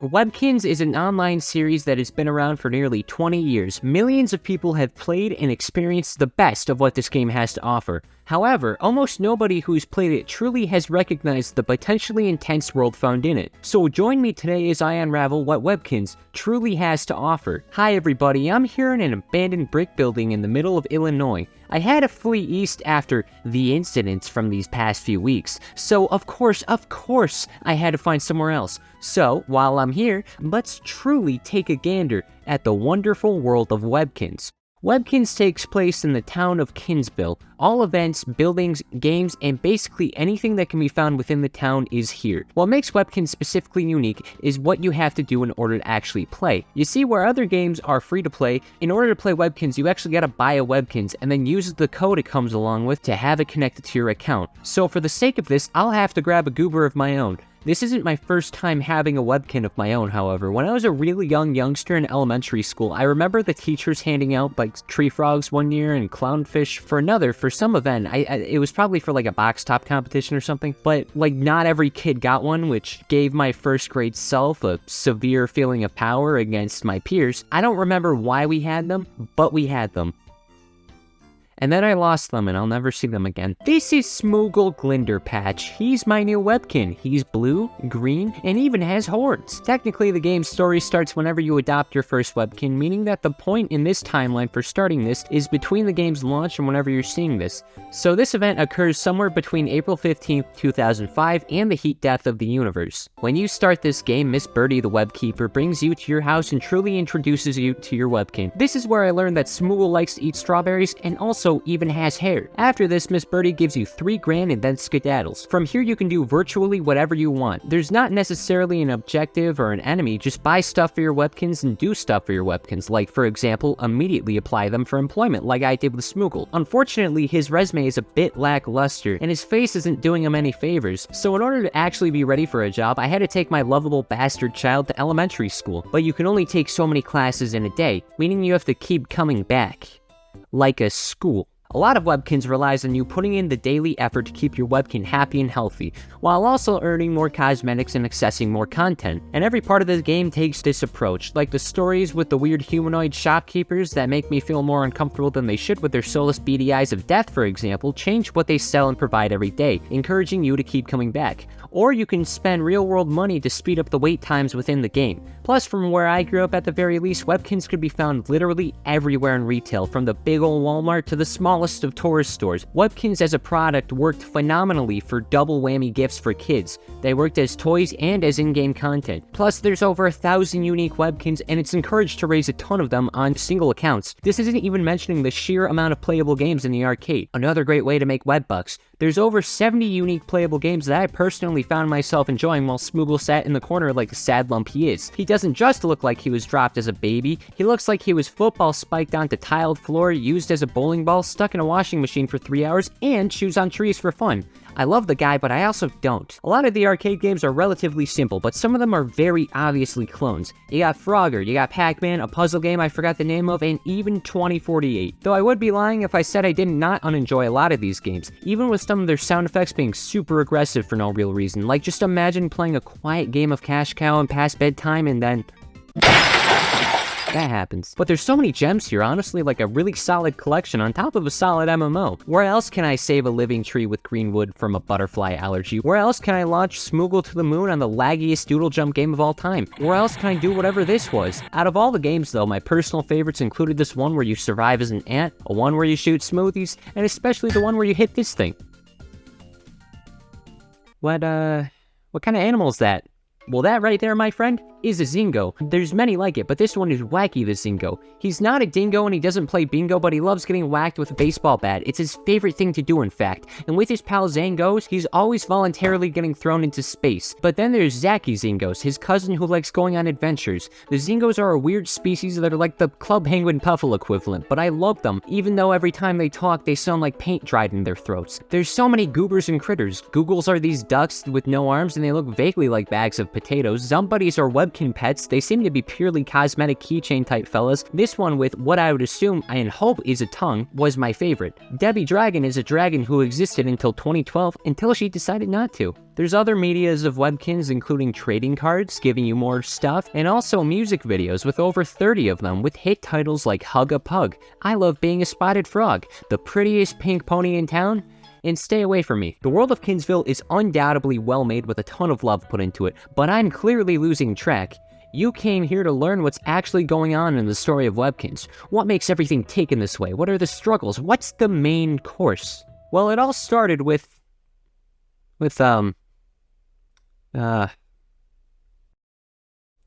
Webkinz is an online series that has been around for nearly 20 years. Millions of people have played and experienced the best of what this game has to offer. However, almost nobody who's played it truly has recognized the potentially intense world found in it. So join me today as I unravel what Webkinz truly has to offer. Hi everybody, I'm here in an abandoned brick building in the middle of Illinois. I had to flee east after the incidents from these past few weeks, so of course, I had to find somewhere else. So, while I'm here, let's truly take a gander at the wonderful world of Webkinz. Webkinz takes place in the town of Kinsville. All events, buildings, games, and basically anything that can be found within the town is here. What makes Webkinz specifically unique is what you have to do in order to actually play. You see, where other games are free to play, in order to play Webkinz, you actually gotta buy a Webkinz and then use the code it comes along with to have it connected to your account. So for the sake of this, I'll have to grab a goober of my own. This isn't my first time having a Webkinz of my own, however. When I was a really young youngster in elementary school, I remember the teachers handing out like tree frogs one year and clownfish for another for some event. It was probably for like a box top competition or something, but like not every kid got one, which gave my first grade self a severe feeling of power against my peers. I don't remember why we had them, but we had them. And then I lost them and I'll never see them again. This is Smoogle Glinderpatch. He's my new Webkinz. He's blue, green, and even has horns. Technically, the game's story starts whenever you adopt your first Webkinz, meaning that the point in this timeline for starting this is between the game's launch and whenever you're seeing this. So this event occurs somewhere between April 15th, 2005 and the heat death of the universe. When you start this game, Miss Birdie the Webkeeper brings you to your house and truly introduces you to your Webkinz. This is where I learned that Smoogle likes to eat strawberries and also even has hair. After this, Miss Birdie gives you $3,000 and then skedaddles. From here, you can do virtually whatever you want. There's not necessarily an objective or an enemy, just buy stuff for your Webkinz and do stuff for your Webkinz, like for example, immediately apply them for employment like I did with Smoogle. Unfortunately, his resume is a bit lackluster and his face isn't doing him any favors, so in order to actually be ready for a job, I had to take my lovable bastard child to elementary school, but you can only take so many classes in a day, meaning you have to keep coming back. Like a school. A lot of Webkinz relies on you putting in the daily effort to keep your Webkinz happy and healthy, while also earning more cosmetics and accessing more content. And every part of the game takes this approach, like the stories with the weird humanoid shopkeepers that make me feel more uncomfortable than they should with their soulless beady eyes of death, for example, change what they sell and provide every day, encouraging you to keep coming back. Or you can spend real-world money to speed up the wait times within the game. Plus, from where I grew up at the very least, Webkinz could be found literally everywhere in retail, from the big ol' Walmart to the smallest of tourist stores. Webkinz as a product worked phenomenally for double whammy gifts for kids. They worked as toys and as in-game content. Plus, there's over 1,000 unique Webkinz, and it's encouraged to raise a ton of them on single accounts. This isn't even mentioning the sheer amount of playable games in the arcade. Another great way to make Webbucks. There's over 70 unique playable games that I personally found myself enjoying while Smoogle sat in the corner like the sad lump he is. He doesn't just look like he was dropped as a baby, he looks like he was football spiked onto tiled floor, used as a bowling ball, stuck in a washing machine for 3 hours, and chews on trees for fun. I love the guy, but I also don't. A lot of the arcade games are relatively simple, but some of them are very obviously clones. You got Frogger, you got Pac-Man, a puzzle game I forgot the name of, and even 2048. Though I would be lying if I said I did not unenjoy a lot of these games, even with some of their sound effects being super aggressive for no real reason. Like, just imagine playing a quiet game of Cash Cow and past bedtime and then that happens. But there's so many gems here, honestly, like a really solid collection on top of a solid MMO. Where else can I save a living tree with green wood from a butterfly allergy? Where else can I launch Smoogle to the moon on the laggiest doodle jump game of all time? Where else can I do whatever this was? Out of all the games though, my personal favorites included this one where you survive as an ant, a one where you shoot smoothies, and especially the one where you hit this thing. What kind of animal is that? Well, that right there, my friend, is a Zingo. There's many like it, but this one is Wacky the Zingo. He's not a dingo and he doesn't play bingo, but he loves getting whacked with a baseball bat. It's his favorite thing to do, in fact. And with his pal Zangos, he's always voluntarily getting thrown into space. But then there's Zacky Zingos, his cousin who likes going on adventures. The Zingos are a weird species that are like the Club Penguin Puffle equivalent, but I love them, even though every time they talk, they sound like paint dried in their throats. There's so many goobers and critters. Googles are these ducks with no arms and they look vaguely like bags of of potatoes. Zumbudies are Webkin pets. They seem to be purely cosmetic keychain type fellas. This one with what I would assume and hope is a tongue was my favorite. Debbie Dragon is a dragon who existed until 2012 until she decided not to. There's other medias of Webkinz, including trading cards, giving you more stuff, and also music videos with over 30 of them, with hit titles like Hug a Pug, I Love Being a Spotted Frog, The Prettiest Pink Pony in Town, and Stay Away From Me. The world of Kinsville is undoubtedly well made with a ton of love put into it, but I'm clearly losing track. You came here to learn what's actually going on in the story of Webkinz. What makes everything tick in this way? What are the struggles? What's the main course? Well, it all started with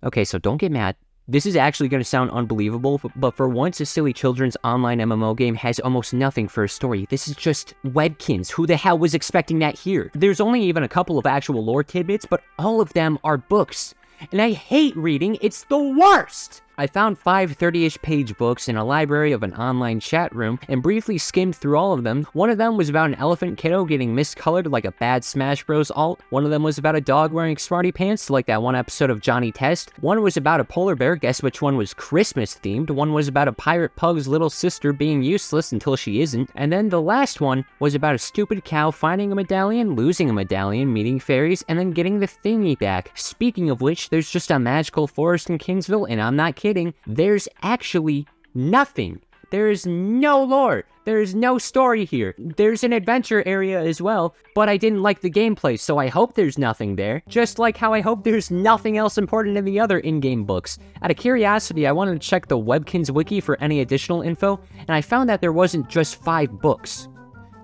okay, so don't get mad. This is actually going to sound unbelievable, but for once a silly children's online MMO game has almost nothing for a story. This is just Webkinz. Who the hell was expecting that here? There's only even a couple of actual lore tidbits, but all of them are books. And I hate reading, it's the worst! I found 5 30-ish page books in a library of an online chat room and briefly skimmed through all of them. One of them was about an elephant kiddo getting miscolored like a bad Smash Bros alt. One of them was about a dog wearing smarty pants like that one episode of Johnny Test. One was about a polar bear, guess which one was Christmas themed. One was about a pirate pug's little sister being useless until she isn't. And then the last one was about a stupid cow finding a medallion, losing a medallion, meeting fairies, and then getting the thingy back. Speaking of which, there's just a magical forest in Kinsville, and I'm not kidding, there's actually nothing. There is no lore. There is no story here. There's an adventure area as well, but I didn't like the gameplay, so I hope there's nothing there. Just like how I hope there's nothing else important in the other in-game books. Out of curiosity, I wanted to check the Webkinz wiki for any additional info, and I found that there wasn't just 5 books.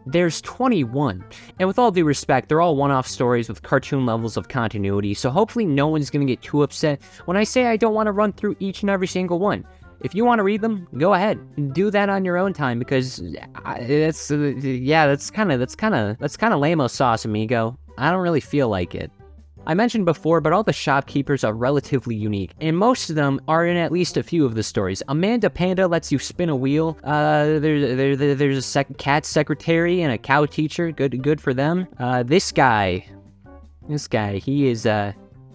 There's 21, and with all due respect, they're all one-off stories with cartoon levels of continuity, so hopefully no one's gonna get too upset when I say I don't want to run through each and every single one. If you want to read them, go ahead. Do that on your own time, because that's kind of lame-o sauce, amigo. I don't really feel like it. I mentioned before, but all the shopkeepers are relatively unique, and most of them are in at least a few of the stories. Amanda Panda lets you spin a wheel. There's a cat secretary and a cow teacher. Good for them. This guy,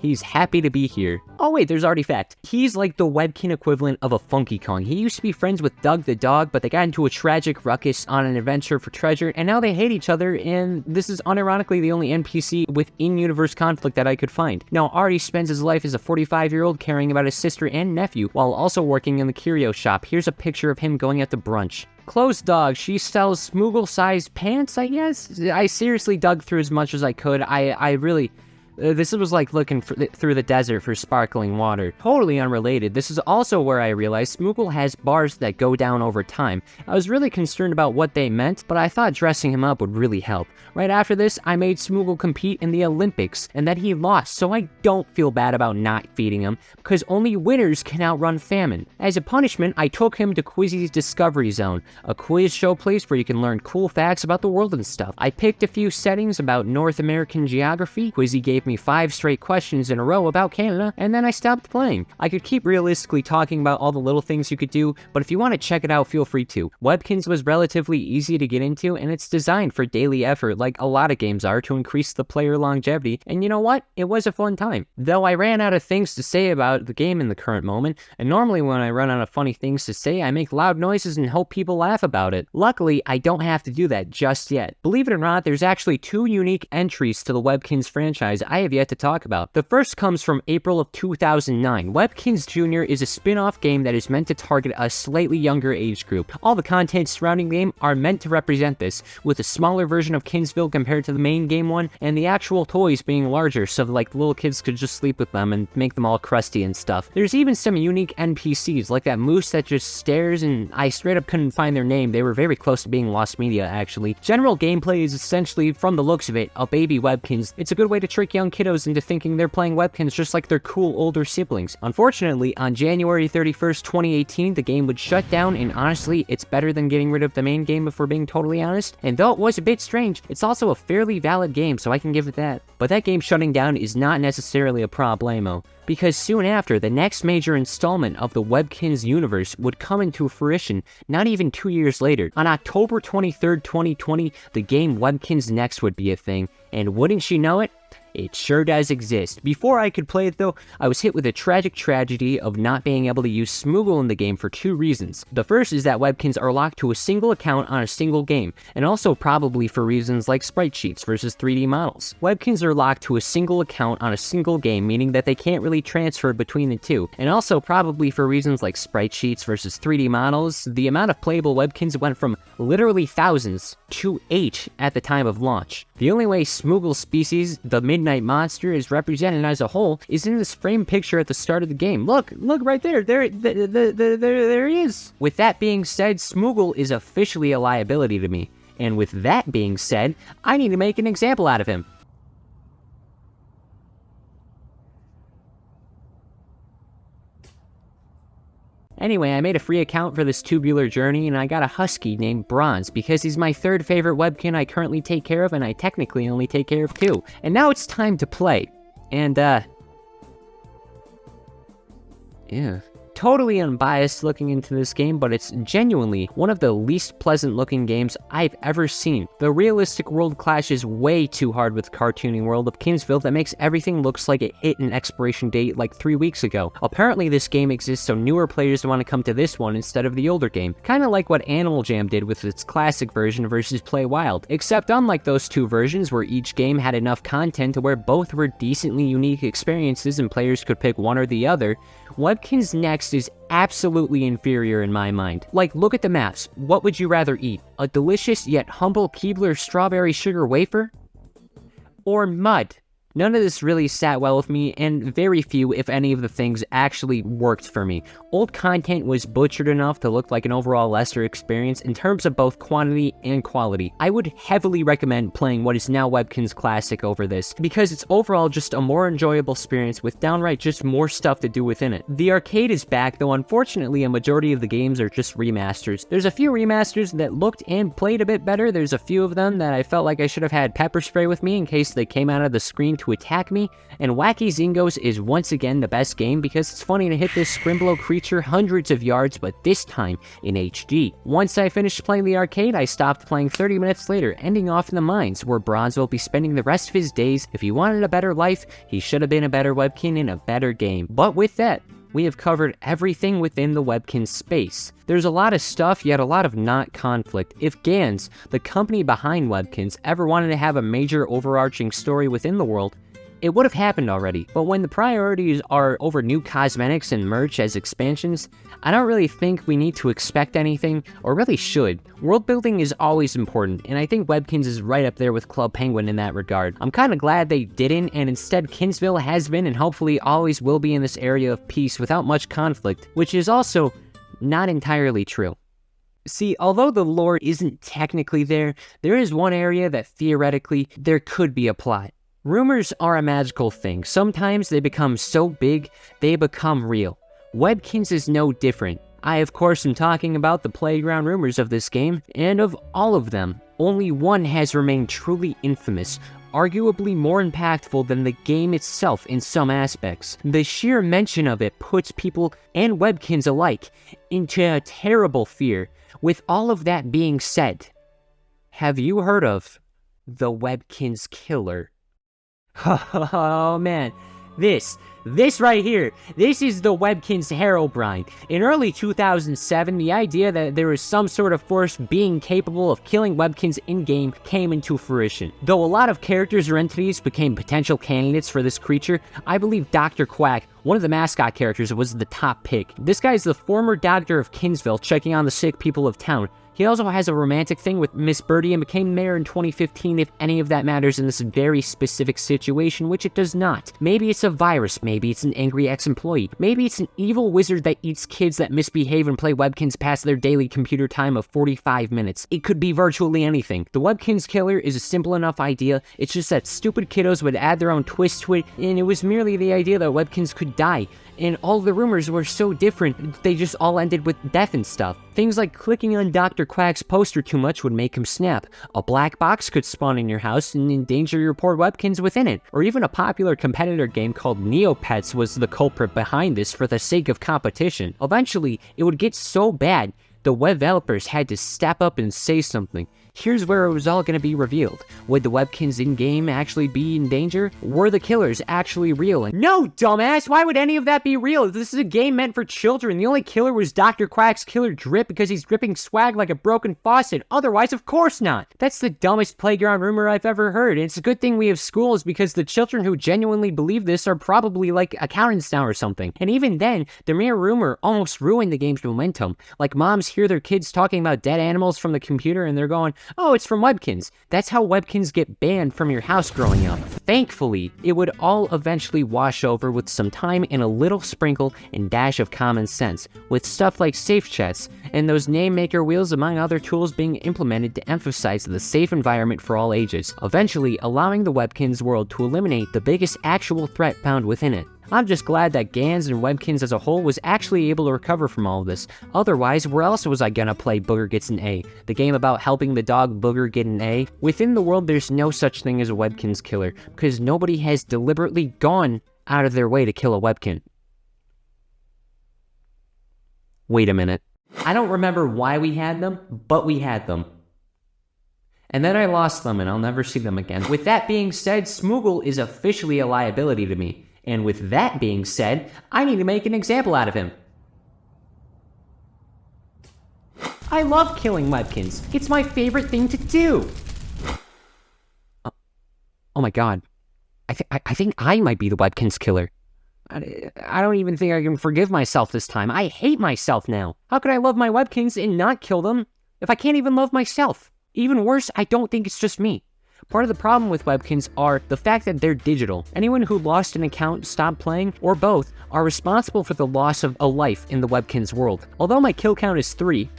he's happy to be here. Oh wait, there's Artifact. He's like the Webkin equivalent of a Funky Kong. He used to be friends with Doug the dog, but they got into a tragic ruckus on an adventure for treasure, and now they hate each other, and this is unironically the only NPC with in-universe conflict that I could find. Now, Artie spends his life as a 45-year-old caring about his sister and nephew, while also working in the curio shop. Here's a picture of him going out to brunch. Closed Dog, she sells Smoogle-sized pants, I guess? I seriously dug through as much as I could. I really... This was like looking through the desert for sparkling water. Totally unrelated, this is also where I realized Smoogle has bars that go down over time. I was really concerned about what they meant, but I thought dressing him up would really help. Right after this, I made Smoogle compete in the Olympics, and then he lost, so I don't feel bad about not feeding him, because only winners can outrun famine. As a punishment, I took him to Quizzy's Discovery Zone, a quiz show place where you can learn cool facts about the world and stuff. I picked a few settings about North American geography. Quizzy gave me 5 straight questions in a row about Canada, and then I stopped playing. I could keep realistically talking about all the little things you could do, but if you want to check it out, feel free to. Webkinz was relatively easy to get into, and it's designed for daily effort like a lot of games are to increase the player longevity, and you know what? It was a fun time. Though I ran out of things to say about the game in the current moment, and normally when I run out of funny things to say, I make loud noises and hope people laugh about it. Luckily, I don't have to do that just yet. Believe it or not, there's actually 2 unique entries to the Webkinz franchise I have yet to talk about. The first comes from April of 2009. Webkinz Jr. is a spin-off game that is meant to target a slightly younger age group. All the content surrounding the game are meant to represent this, with a smaller version of Kinsville compared to the main game one, and the actual toys being larger so like little kids could just sleep with them and make them all crusty and stuff. There's even some unique NPCs, like that moose that just stares, and I straight up couldn't find their name. They were very close to being lost media, actually. General gameplay is essentially, from the looks of it, a baby Webkinz. It's a good way to trick young kiddos into thinking they're playing Webkinz just like their cool older siblings. Unfortunately, on January 31st, 2018, the game would shut down, and honestly, it's better than getting rid of the main game if we're being totally honest. And though it was a bit strange, it's also a fairly valid game, so I can give it that. But that game shutting down is not necessarily a problemo, because soon after, the next major installment of the Webkinz universe would come into fruition not even 2 years later. On October 23rd, 2020, the game Webkinz Next would be a thing, and wouldn't you know it, It sure does exist. Before I could play it though, I was hit with a tragic tragedy of not being able to use Smoogle in the game for 2 reasons. The first is that Webkinz are locked to a single account on a single game, and also probably for reasons like sprite sheets versus 3D models. Webkinz are locked to a single account on a single game, meaning that they can't really transfer between the two, and also probably for reasons like sprite sheets versus 3D models. The amount of playable Webkinz went from literally thousands to 8 at the time of launch. The only way Smoogle species, the Midnight Monster, is represented as a whole is in this frame picture at the start of the game. Look right there. There he is. With that being said, Smoogle is officially a liability to me. And with that being said, I need to make an example out of him. Anyway, I made a free account for this tubular journey, and I got a husky named Bronze, because he's my 3rd favorite Webkinz I currently take care of, and I technically only take care of 2. And now it's time to play. And, yeah. Totally unbiased looking into this game, but it's genuinely one of the least pleasant looking games I've ever seen. The realistic world clashes way too hard with the cartoony world of Kinsville that makes everything looks like it hit an expiration date like 3 weeks ago. Apparently this game exists so newer players want to come to this one instead of the older game. Kinda like what Animal Jam did with its classic version versus Play Wild. Except unlike those 2 versions where each game had enough content to where both were decently unique experiences and players could pick one or the other, Webkinz Next is absolutely inferior in my mind. Like, look at the maps. What would you rather eat? A delicious yet humble Keebler strawberry sugar wafer? Or mud? None of this really sat well with me, and very few, if any, of the things actually worked for me. Old content was butchered enough to look like an overall lesser experience in terms of both quantity and quality. I would heavily recommend playing what is now Webkinz Classic over this, because it's overall just a more enjoyable experience with downright just more stuff to do within it. The arcade is back, though unfortunately a majority of the games are just remasters. There's a few remasters that looked and played a bit better. There's a few of them that I felt like I should have had pepper spray with me in case they came out of the screen to attack me, and Wacky Zingos is once again the best game because it's funny to hit this Scribblenauts creature hundreds of yards, but this time in HD. Once I finished playing the arcade, I stopped playing 30 minutes later, ending off in the mines, where Bronze will be spending the rest of his days. If he wanted a better life, he should have been a better Webkinz in a better game. But with that, we have covered everything within the Webkinz space. There's a lot of stuff, yet a lot of not conflict. If Gans, the company behind Webkinz, ever wanted to have a major overarching story within the world, it would have happened already. But when the priorities are over new cosmetics and merch as expansions, I don't really think we need to expect anything, or really should. World building is always important, and I think Webkinz is right up there with Club Penguin in that regard. I'm kinda glad they didn't, and instead Kinsville has been and hopefully always will be in this area of peace without much conflict, which is also not entirely true. See, although the lore isn't technically there is one area that theoretically there could be a plot. Rumors are a magical thing. Sometimes they become so big, they become real. Webkinz is no different. I, of course, am talking about the playground rumors of this game, and of all of them, only one has remained truly infamous, arguably more impactful than the game itself in some aspects. The sheer mention of it puts people and Webkinz alike into a terrible fear. With all of that being said, have you heard of the Webkinz Killer? Oh man, this right here, this is the Webkinz Herobrine. In early 2007, the idea that there was some sort of force being capable of killing Webkinz in-game came into fruition. Though a lot of characters or entities became potential candidates for this creature, I believe Dr. Quack, one of the mascot characters, was the top pick. This guy is the former doctor of Kinsville, checking on the sick people of town. He also has a romantic thing with Miss Birdie and became mayor in 2015, if any of that matters in this very specific situation, which it does not. Maybe it's a virus, maybe it's an angry ex-employee, maybe it's an evil wizard that eats kids that misbehave and play Webkinz past their daily computer time of 45 minutes. It could be virtually anything. The Webkinz Killer is a simple enough idea, it's just that stupid kiddos would add their own twist to it, and it was merely the idea that Webkinz could die. And all the rumors were so different, they just all ended with death and stuff. Things like clicking on Dr. Quack's poster too much would make him snap. A black box could spawn in your house and endanger your poor Webkinz within it. Or even a popular competitor game called Neopets was the culprit behind this for the sake of competition. Eventually, it would get so bad, the web developers had to step up and say something. Here's where it was all gonna be revealed. Would the Webkinz in-game actually be in danger? Were the killers actually real? And no, dumbass! Why would any of that be real? This is a game meant for children. The only killer was Dr. Quack's killer Drip because he's dripping swag like a broken faucet. Otherwise, of course not. That's the dumbest playground rumor I've ever heard. And it's a good thing we have schools because the children who genuinely believe this are probably like accountants now or something. And even then, the mere rumor almost ruined the game's momentum. Like moms hear their kids talking about dead animals from the computer and they're going, oh, it's from Webkinz. That's how Webkinz get banned from your house growing up. Thankfully, it would all eventually wash over with some time and a little sprinkle and dash of common sense, with stuff like safe chats and those name maker wheels among other tools being implemented to emphasize the safe environment for all ages, eventually allowing the Webkinz world to eliminate the biggest actual threat found within it. I'm just glad that Gans and Webkinz as a whole was actually able to recover from all of this. Otherwise, where else was I gonna play Booger Gets an A? The game about helping the dog Booger get an A? Within the world, there's no such thing as a Webkinz killer, because nobody has deliberately gone out of their way to kill a Webkinz. Wait a minute. I don't remember why we had them, but we had them. And then I lost them and I'll never see them again. With that being said, Smoogle is officially a liability to me. And with that being said, I need to make an example out of him. I love killing Webkinz. It's my favorite thing to do. Oh my god. I think I might be the Webkinz killer. I don't even think I can forgive myself this time. I hate myself now. How could I love my Webkinz and not kill them if I can't even love myself? Even worse, I don't think it's just me. Part of the problem with Webkinz are the fact that they're digital. Anyone who lost an account, stopped playing, or both, are responsible for the loss of a life in the Webkinz world. Although my kill count is 3,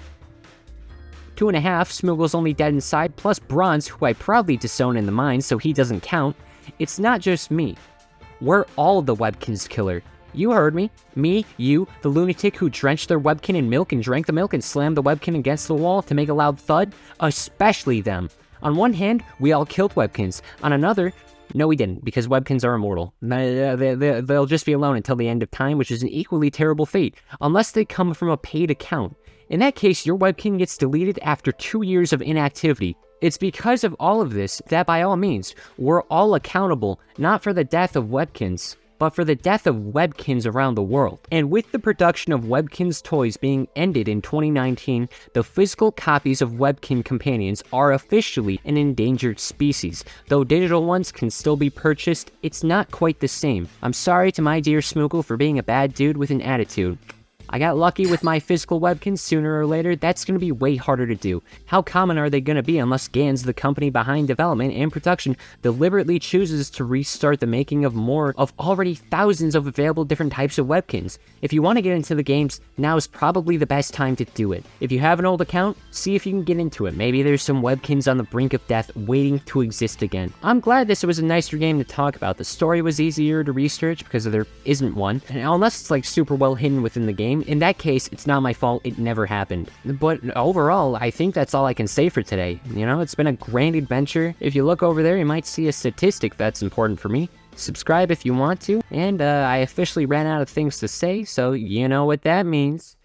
2.5, Smoogle's only dead inside, plus Bronze, who I proudly disown in the mines so he doesn't count, it's not just me. We're all the Webkinz killer. You heard me. Me, you, the lunatic who drenched their Webkinz in milk and drank the milk and slammed the Webkinz against the wall to make a loud thud, especially them. On one hand, we all killed Webkinz. On another, no we didn't, because Webkinz are immortal. They'll just be alone until the end of time, which is an equally terrible fate, unless they come from a paid account. In that case, your Webkinz gets deleted after 2 years of inactivity. It's because of all of this that by all means, we're all accountable, not for the death of Webkinz, but for the death of Webkinz around the world. And with the production of Webkinz toys being ended in 2019, the physical copies of Webkinz companions are officially an endangered species. Though digital ones can still be purchased, it's not quite the same. I'm sorry to my dear Smoogle for being a bad dude with an attitude. I got lucky with my physical Webkinz. Sooner or later, that's going to be way harder to do. How common are they going to be unless Gans, the company behind development and production, deliberately chooses to restart the making of more of already thousands of available different types of Webkinz? If you want to get into the games, now is probably the best time to do it. If you have an old account, see if you can get into it. Maybe there's some Webkinz on the brink of death waiting to exist again. I'm glad this was a nicer game to talk about. The story was easier to research because there isn't one, and unless it's like super well hidden within the game. In that case, it's not my fault, it never happened. But overall, I think that's all I can say for today. You know, it's been a grand adventure. If you look over there, you might see a statistic that's important for me. Subscribe if you want to, and I officially ran out of things to say, so you know what that means.